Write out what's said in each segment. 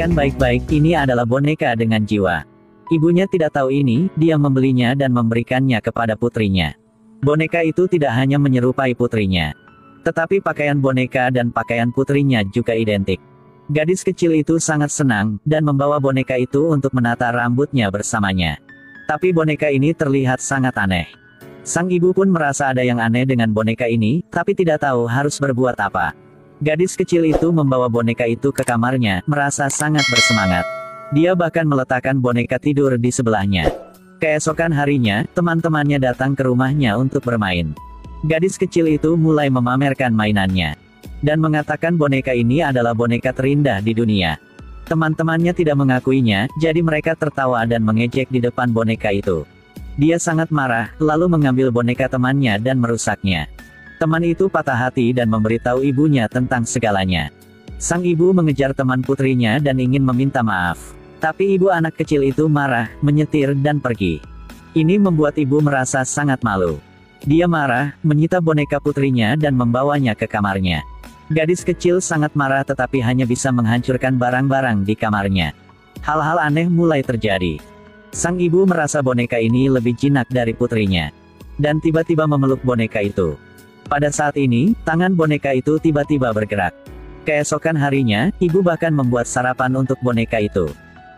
Perhatikan baik-baik, ini adalah boneka dengan jiwa. Ibunya tidak tahu ini, dia membelinya dan memberikannya kepada putrinya. Boneka itu tidak hanya menyerupai putrinya, tetapi pakaian boneka dan pakaian putrinya juga identik. Gadis kecil itu sangat senang, dan membawa boneka itu untuk menata rambutnya bersamanya. Tapi boneka ini terlihat sangat aneh. Sang ibu pun merasa ada yang aneh dengan boneka ini, tapi tidak tahu harus berbuat apa. Gadis kecil itu membawa boneka itu ke kamarnya, merasa sangat bersemangat. Dia bahkan meletakkan boneka tidur di sebelahnya. Keesokan harinya, teman-temannya datang ke rumahnya untuk bermain. Gadis kecil itu mulai memamerkan mainannya, dan mengatakan boneka ini adalah boneka terindah di dunia. Teman-temannya tidak mengakuinya, jadi mereka tertawa dan mengejek di depan boneka itu. Dia sangat marah, lalu mengambil boneka temannya dan merusaknya. Teman itu patah hati dan memberitahu ibunya tentang segalanya. Sang ibu mengejar teman putrinya dan ingin meminta maaf. Tapi ibu anak kecil itu marah, menyetir dan pergi. Ini membuat ibu merasa sangat malu. Dia marah, menyita boneka putrinya dan membawanya ke kamarnya. Gadis kecil sangat marah tetapi hanya bisa menghancurkan barang-barang di kamarnya. Hal-hal aneh mulai terjadi. Sang ibu merasa boneka ini lebih jinak dari putrinya, dan tiba-tiba memeluk boneka itu. Pada saat ini, tangan boneka itu tiba-tiba bergerak. Keesokan harinya, ibu bahkan membuat sarapan untuk boneka itu.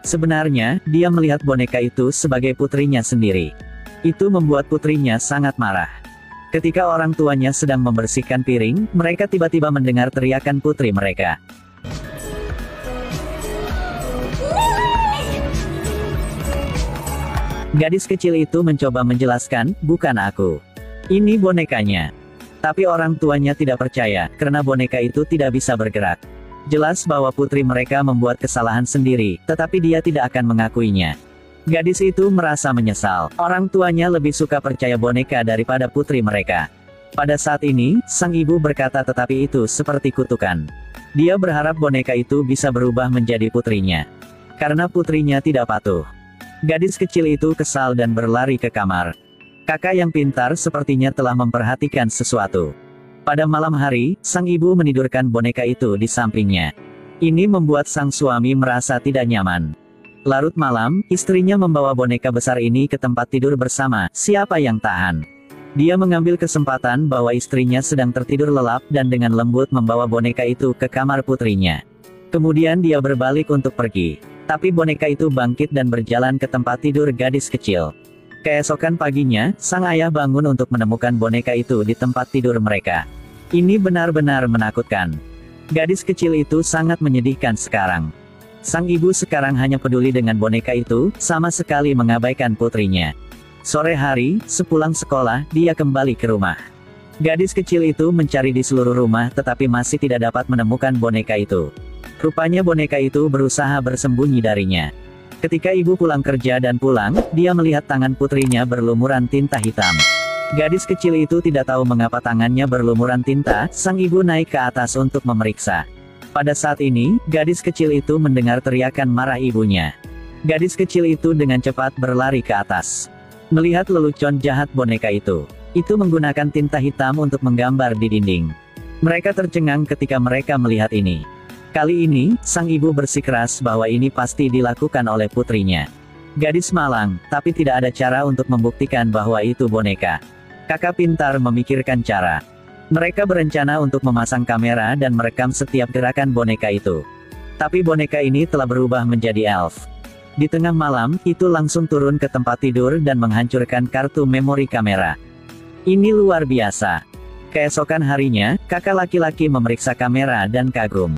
Sebenarnya, dia melihat boneka itu sebagai putrinya sendiri. Itu membuat putrinya sangat marah. Ketika orang tuanya sedang membersihkan piring, mereka tiba-tiba mendengar teriakan putri mereka. Gadis kecil itu mencoba menjelaskan, "Bukan aku. Ini bonekanya." Tapi orang tuanya tidak percaya, karena boneka itu tidak bisa bergerak. Jelas bahwa putri mereka membuat kesalahan sendiri, tetapi dia tidak akan mengakuinya. Gadis itu merasa menyesal. Orang tuanya lebih suka percaya boneka daripada putri mereka. Pada saat ini, sang ibu berkata tetapi itu seperti kutukan. Dia berharap boneka itu bisa berubah menjadi putrinya, karena putrinya tidak patuh. Gadis kecil itu kesal dan berlari ke kamar. Kakak yang pintar sepertinya telah memperhatikan sesuatu. Pada malam hari, sang ibu menidurkan boneka itu di sampingnya. Ini membuat sang suami merasa tidak nyaman. Larut malam, istrinya membawa boneka besar ini ke tempat tidur bersama. Siapa yang tahan? Dia mengambil kesempatan bahwa istrinya sedang tertidur lelap dan dengan lembut membawa boneka itu ke kamar putrinya. Kemudian dia berbalik untuk pergi. Tapi boneka itu bangkit dan berjalan ke tempat tidur gadis kecil. Keesokan paginya, sang ayah bangun untuk menemukan boneka itu di tempat tidur mereka. Ini benar-benar menakutkan. Gadis kecil itu sangat menyedihkan sekarang. Sang ibu sekarang hanya peduli dengan boneka itu, sama sekali mengabaikan putrinya. Sore hari, sepulang sekolah, dia kembali ke rumah. Gadis kecil itu mencari di seluruh rumah tetapi masih tidak dapat menemukan boneka itu. Rupanya boneka itu berusaha bersembunyi darinya. Ketika ibu pulang kerja dan pulang, dia melihat tangan putrinya berlumuran tinta hitam. Gadis kecil itu tidak tahu mengapa tangannya berlumuran tinta. Sang ibu naik ke atas untuk memeriksa. Pada saat ini, gadis kecil itu mendengar teriakan marah ibunya. Gadis kecil itu dengan cepat berlari ke atas. Melihat lelucon jahat boneka itu menggunakan tinta hitam untuk menggambar di dinding. Mereka tercengang ketika mereka melihat ini. Kali ini, sang ibu bersikeras bahwa ini pasti dilakukan oleh putrinya. Gadis malang, tapi tidak ada cara untuk membuktikan bahwa itu boneka. Kakak pintar memikirkan cara. Mereka berencana untuk memasang kamera dan merekam setiap gerakan boneka itu. Tapi boneka ini telah berubah menjadi elf. Di tengah malam, itu langsung turun ke tempat tidur dan menghancurkan kartu memori kamera. Ini luar biasa. Keesokan harinya, kakak laki-laki memeriksa kamera dan kagum.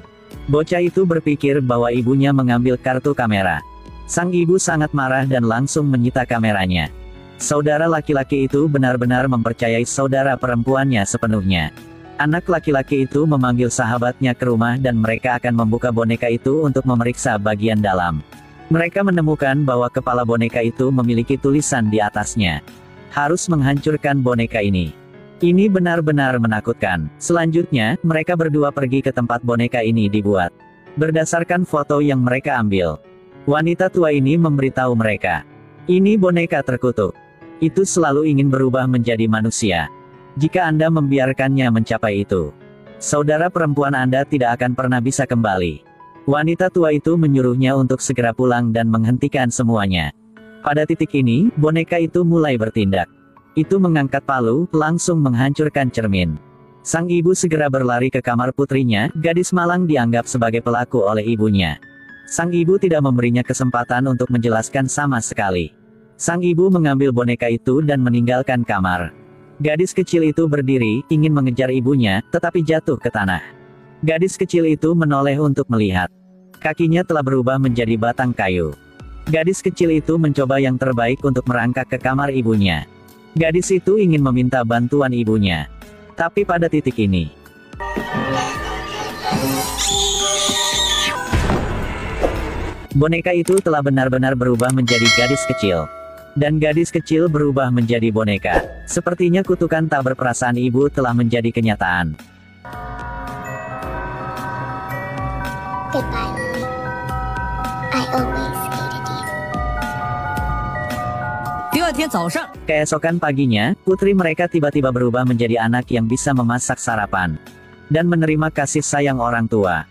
Bocah itu berpikir bahwa ibunya mengambil kartu kamera. Sang ibu sangat marah dan langsung menyita kameranya. Saudara laki-laki itu benar-benar mempercayai saudara perempuannya sepenuhnya. Anak laki-laki itu memanggil sahabatnya ke rumah dan mereka akan membuka boneka itu untuk memeriksa bagian dalam. Mereka menemukan bahwa kepala boneka itu memiliki tulisan di atasnya. Harus menghancurkan boneka ini. Ini benar-benar menakutkan. Selanjutnya, mereka berdua pergi ke tempat boneka ini dibuat. Berdasarkan foto yang mereka ambil, wanita tua ini memberitahu mereka, ini boneka terkutuk. Itu selalu ingin berubah menjadi manusia. Jika Anda membiarkannya mencapai itu, saudara perempuan Anda tidak akan pernah bisa kembali. Wanita tua itu menyuruhnya untuk segera pulang dan menghentikan semuanya. Pada titik ini, boneka itu mulai bertindak. Itu mengangkat palu, langsung menghancurkan cermin. Sang ibu segera berlari ke kamar putrinya, gadis malang dianggap sebagai pelaku oleh ibunya. Sang ibu tidak memberinya kesempatan untuk menjelaskan sama sekali. Sang ibu mengambil boneka itu dan meninggalkan kamar. Gadis kecil itu berdiri, ingin mengejar ibunya, tetapi jatuh ke tanah. Gadis kecil itu menoleh untuk melihat. Kakinya telah berubah menjadi batang kayu. Gadis kecil itu mencoba yang terbaik untuk merangkak ke kamar ibunya. Gadis itu ingin meminta bantuan ibunya. Tapi pada titik ini, boneka itu telah benar-benar berubah menjadi gadis kecil. Dan gadis kecil berubah menjadi boneka. Sepertinya kutukan tak berperasaan ibu telah menjadi kenyataan. Goodbye, Lily. I always hated you. 第二天早上， Keesokan paginya, putri mereka tiba-tiba berubah menjadi anak yang bisa memasak sarapan. Dan menerima kasih sayang orang tua.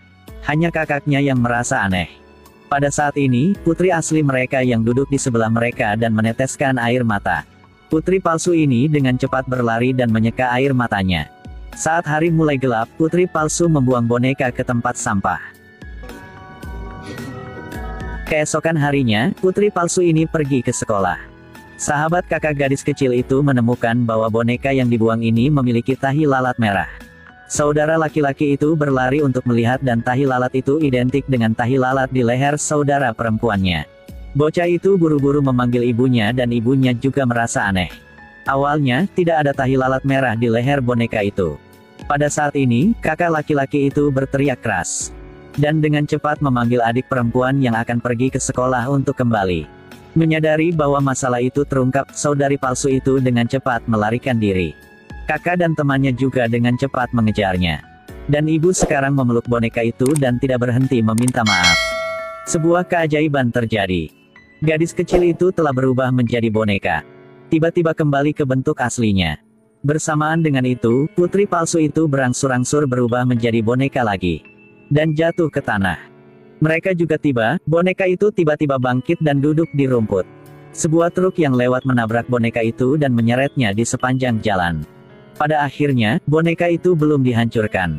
Hanya kakaknya yang merasa aneh. Pada saat ini, putri asli mereka yang duduk di sebelah mereka dan meneteskan air mata. Putri palsu ini dengan cepat berlari dan menyeka air matanya. Saat hari mulai gelap, putri palsu membuang boneka ke tempat sampah. Keesokan harinya, putri palsu ini pergi ke sekolah. Sahabat kakak gadis kecil itu menemukan bahwa boneka yang dibuang ini memiliki tahi lalat merah. Saudara laki-laki itu berlari untuk melihat dan tahi lalat itu identik dengan tahi lalat di leher saudara perempuannya. Bocah itu buru-buru memanggil ibunya dan ibunya juga merasa aneh. Awalnya, tidak ada tahi lalat merah di leher boneka itu. Pada saat ini, kakak laki-laki itu berteriak keras. Dan dengan cepat memanggil adik perempuan yang akan pergi ke sekolah untuk kembali. Menyadari bahwa masalah itu terungkap, saudari palsu itu dengan cepat melarikan diri. Kakak dan temannya juga dengan cepat mengejarnya. Dan ibu sekarang memeluk boneka itu dan tidak berhenti meminta maaf. Sebuah keajaiban terjadi. Gadis kecil itu telah berubah menjadi boneka. Tiba-tiba kembali ke bentuk aslinya. Bersamaan dengan itu, putri palsu itu berangsur-angsur berubah menjadi boneka lagi. Dan jatuh ke tanah. Mereka juga tiba, boneka itu tiba-tiba bangkit dan duduk di rumput. Sebuah truk yang lewat menabrak boneka itu dan menyeretnya di sepanjang jalan. Pada akhirnya, boneka itu belum dihancurkan.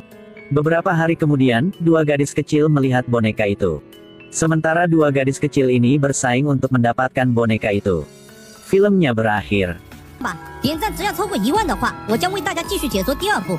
Beberapa hari kemudian, dua gadis kecil melihat boneka itu. Sementara dua gadis kecil ini bersaing untuk mendapatkan boneka itu. Filmnya berakhir. 点赞只要超过1万的话，我将为大家继续解说第二部。